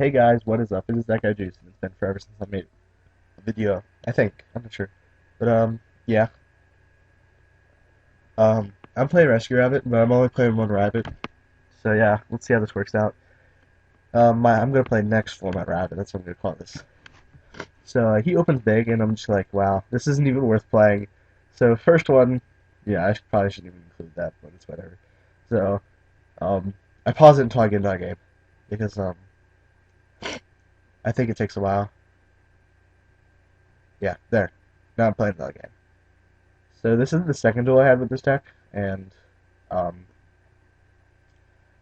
Hey guys, what is up? It is that guy Jason. It's been forever since I made a video. I think. I'm not sure. But yeah. I'm playing Rescue Rabbit, but I'm only playing one rabbit. So yeah, let's see how this works out. I'm gonna play next format rabbit. That's what I'm gonna call this. So he opens big, and I'm just like, wow, this isn't even worth playing. So first one, yeah, probably shouldn't even include that, but it's whatever. So I pause it until I get into that game because I think it takes a while. Yeah, there. Now I'm playing another game. So this is the second duel I had with this deck, and um,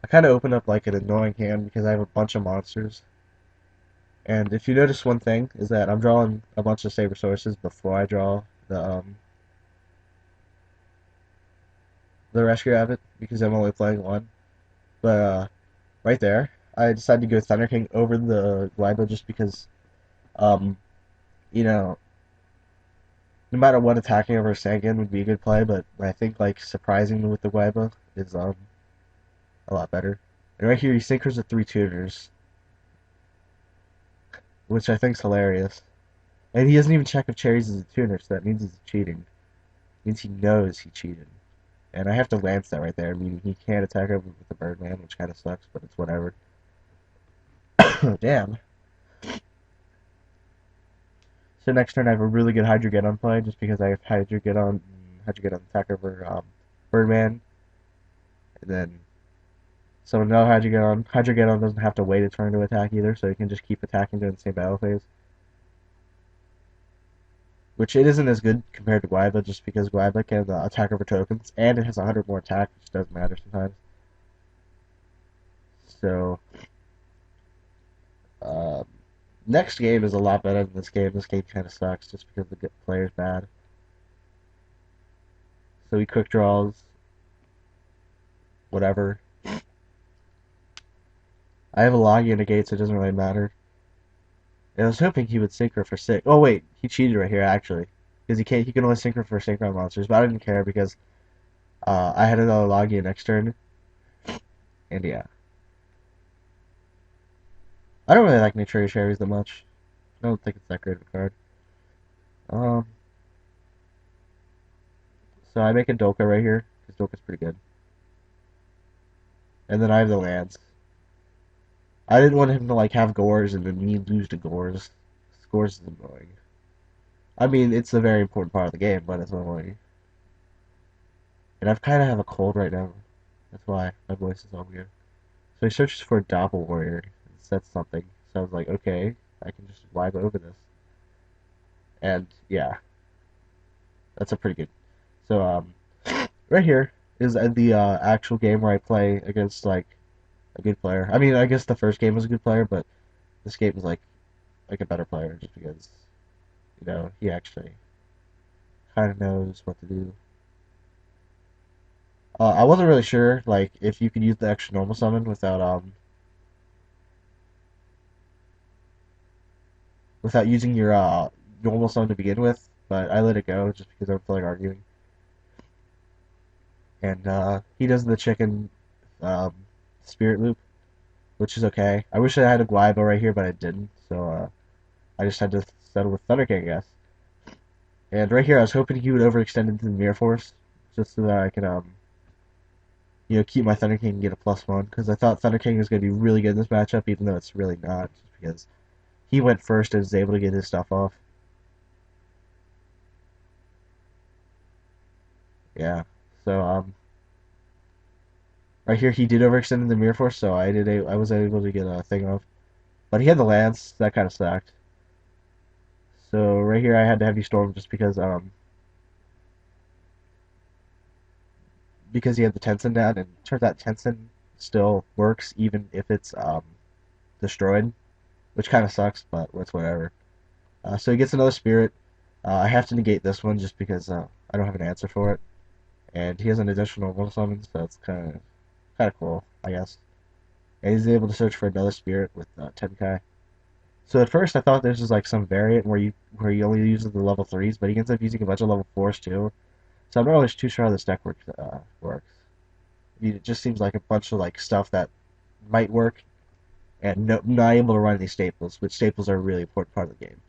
I kind of opened up like an annoying hand because I have a bunch of monsters. And if you notice one thing is that I'm drawing a bunch of Saber Sources before I draw the Rescue Rabbit because I'm only playing one. But right there, I decided to go Thunder King over the Glybo just because um, you know, no matter what, attacking over Sangan would be a good play, but I think like surprising with the Glybo is a lot better. And right here, he synchros with three tuners, which I think is hilarious. And he doesn't even check if Cherries is a tuner, so that means he's cheating. It means he knows he cheated. And I have to lance that right there, meaning he can't attack over with the Birdman, which kind of sucks, but it's whatever. Damn. So next turn I have a really good Hydrogeddon play, just because I have Hydrogeddon attack over Birdman, and then so no Hydrogeddon doesn't have to wait a turn to attack either, so he can just keep attacking during the same battle phase. Which it isn't as good compared to Guaiba, just because Guaiba can attack over tokens, and it has 100 more attack, which doesn't matter sometimes. So, um, next game is a lot better than this game. This game kind of sucks, just because the good player's bad. So he quick draws, whatever. I have a Logia negate, so it doesn't really matter. And I was hoping he would synchro for 6. Oh wait, he cheated right here, actually. Because he can only synchro for synchro monsters, but I didn't care because I had another Logia next turn, and yeah. I don't really like Nature Cherries that much. I don't think it's that great of a card. Um, so I make a Dolka right here, because Dolka's pretty good. And then I have the lands. I didn't want him to like have Gores and then me lose to Gores. Gores is annoying. I mean, it's a very important part of the game, but it's annoying. And I kind of have a cold right now. That's why my voice is all weird. So he searches for a Doppel Warrior and sets something. So I was like, okay, I can just vibe over this. And yeah, that's a pretty good. So right here is the actual game where I play against like a good player. I mean, I guess the first game was a good player, but this game is like a better player just because he actually kind of knows what to do. I wasn't really sure like if you could use the extra normal summon without using your normal summon to begin with, but I let it go just because I don't feel like arguing. And he does the chicken um, spirit loop, which is okay. I wish I had a Guaibo right here, but I didn't, so I just had to settle with Thunder King, I guess. And right here, I was hoping he would overextend into the Mirror Force, just so that I could, keep my Thunder King and get a +1, because I thought Thunder King was going to be really good in this matchup, even though it's really not, just because he went first and was able to get his stuff off. Yeah. So, right here, he did overextend in the Mirror Force, so I was able to get a thing off. But he had the Lance, that kind of sucked. So right here, I had to Heavy Storm just because he had the Tensen down, and it turns out Tensen still works even if it's destroyed, which kind of sucks, but it's whatever. So he gets another Spirit. I have to negate this one just because I don't have an answer for it, and he has an additional one summon, so it's kind of cool, I guess. And he's able to search for another Spirit with Tenkai. So at first I thought this was like some variant where he only uses the level threes, but he ends up using a bunch of level fours too. So I'm not really too sure how this deck works. I mean, it just seems like a bunch of like stuff that might work, and not able to run any staples, which staples are a really important part of the game.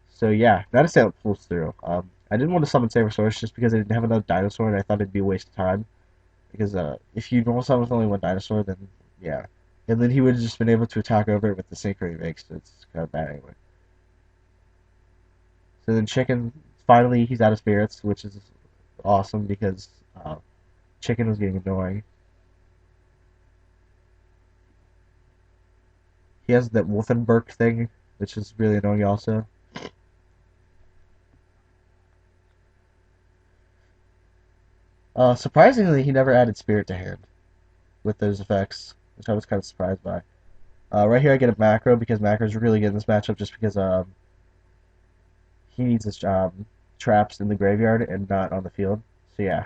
So yeah, that is how it pulls through. I didn't want to summon Sabersaurus just because I didn't have another dinosaur, and I thought it'd be a waste of time. Because if you normal summon with only one dinosaur, then yeah, and then he would have just been able to attack over it with the synchro he makes. So it's kind of bad anyway. So then Chicken finally he's out of spirits, which is awesome because Chicken was getting annoying. He has that Wolfenberg thing, which is really annoying also. Surprisingly, he never added Spirit to hand with those effects, which I was kind of surprised by. Right here, I get a macro because macro is really good in this matchup just because he needs his traps in the graveyard and not on the field. So yeah,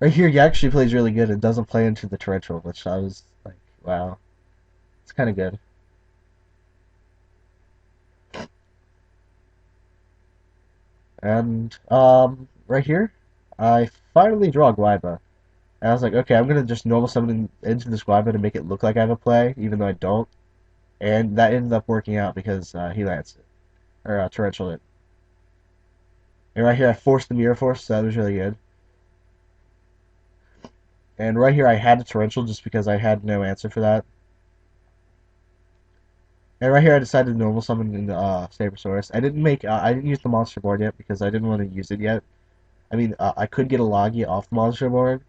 right here he actually plays really good and doesn't play into the torrential, which I was like, wow, it's kind of good. And right here, I finally draw Guaiba. And I was like, okay, I'm gonna just normal summon into this Guaiba to make it look like I have a play, even though I don't. And that ended up working out because he lands it or torrential it. And right here, I forced the Mirror Force, so that was really good. And right here, I had a torrential just because I had no answer for that. And right here, I decided to normal summon in Sabersaurus. I didn't use the monster board yet because I didn't want to use it yet. I mean, I could get a Logi off the monster board,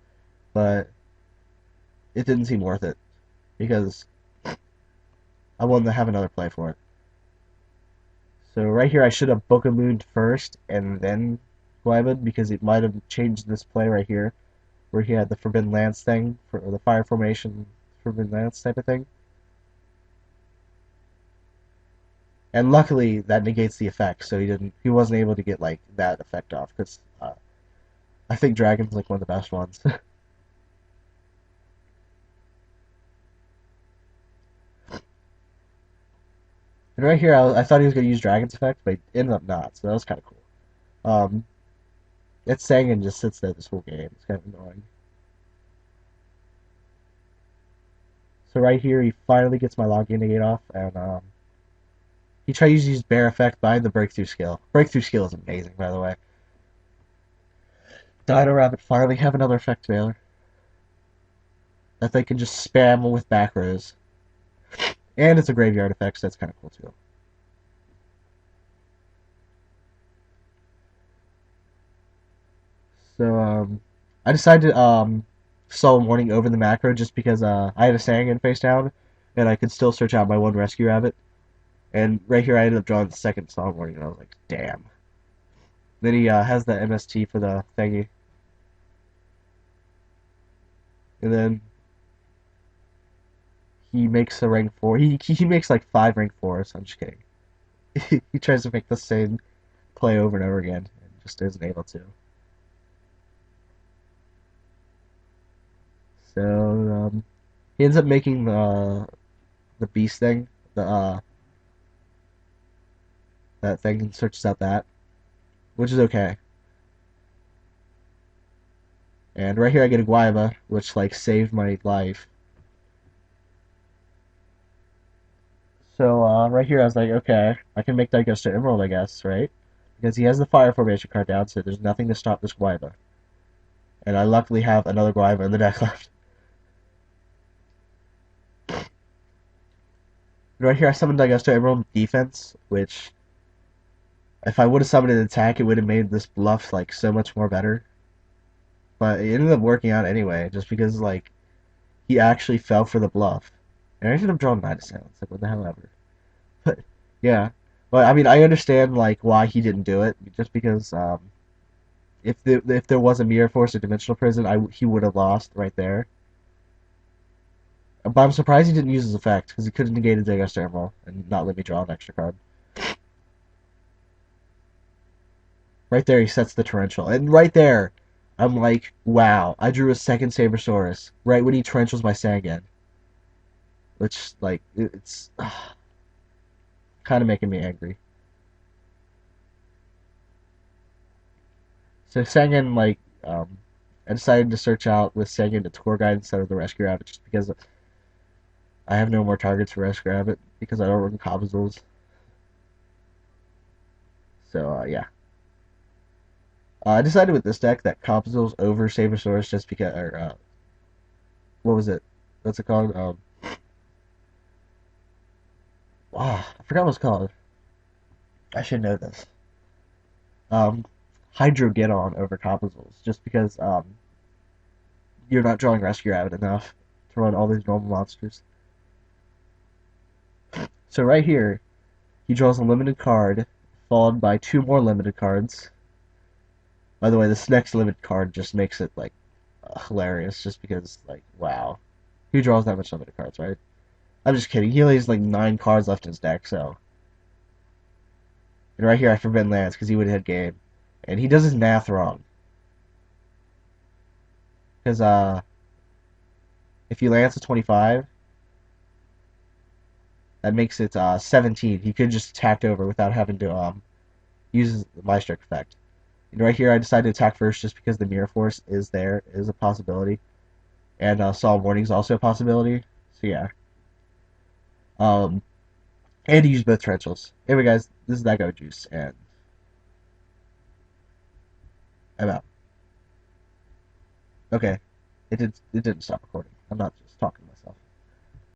but it didn't seem worth it because I wanted to have another play for it. So right here, I should have Bokamooned first and then Glyban because it might have changed this play right here, where he had the Forbidden Lance thing for the Fire Formation Forbidden Lance type of thing. And luckily, that negates the effect, so he wasn't able to get like that effect off because I think Dragon's like one of the best ones. And right here, I thought he was going to use Dragon's effect, but he ended up not, so that was kind of cool. It's Sangan just sits there this whole game. It's kind of annoying. So right here, he finally gets my login negate off, and he tries to use Bear effect by the Breakthrough skill. Breakthrough skill is amazing, by the way. Dino Rabbit finally have another effect failure that they can just spam with back rows. And it's a graveyard effect, so that's kind of cool too. So I decided to Soul Warning over the macro just because I had a Sangan face down, and I could still search out my one Rescue Rabbit. And right here, I ended up drawing the second Soul Warning, and I was like, damn. Then he has the MST for the thingy, and then he makes a rank four. He makes like five rank fours. I'm just kidding. He tries to make the same play over and over again, and just isn't able to. So he ends up making the beast thing, the that thing, and searches out that, which is okay. And right here I get a Guaiba, which like saved my life. So right here I was like, okay, I can make that goes to Emerald, I guess, right? Because he has the Fire Formation card down, so there's nothing to stop this Guaiba. And I luckily have another Guaiba in the deck left. And right here I summoned Daigusto Emerald defense, which if I would have summoned an attack, it would have made this bluff like so much more better. But it ended up working out anyway, just because like he actually fell for the bluff. And I should have drawn Nine of Sounds. Like what the hell ever. But yeah. But I mean I understand like why he didn't do it, just because if there was a Mirror Force or Dimensional Prison, he would have lost right there. But I'm surprised he didn't use his effect, because he could have negated Daigusto Emerald and not let me draw an extra card. Right there, he sets the torrential, and right there, I'm like, wow, I drew a second Sabersaurus right when he torrentials my Sangan, which like it's kind of making me angry. So Sangan I decided to search out with Sangan the tour guide instead of the rescue rabbit just because I have no more targets for Rescue Rabbit because I don't run Cobbles. So, yeah. I decided with this deck that Cobbles over Sabersaurus just because, or, what was it? What's it called? I forgot what it's called. I should know this. Um, Hydrogeddon over Cobbles just because, you're not drawing Rescue Rabbit enough to run all these normal monsters. So right here, he draws a limited card, followed by two more limited cards. By the way, this next limited card just makes it like hilarious, just because like wow, who draws that much limited cards, right? I'm just kidding. He only has like 9 cards left in his deck, so. And right here, I forbidden lands because he would hit game, and he does his math wrong. Because if he lands a 25, that makes it 17. He could just attack over without having to use the Maestro effect. And right here, I decided to attack first just because the Mirror Force is a possibility. And Solemn Warning is also a possibility. So yeah. Um, and to use both Tarentulas. Anyway, guys, this is That Guy with Juice, and I'm out. Okay. It didn't stop recording. I'm not just talking.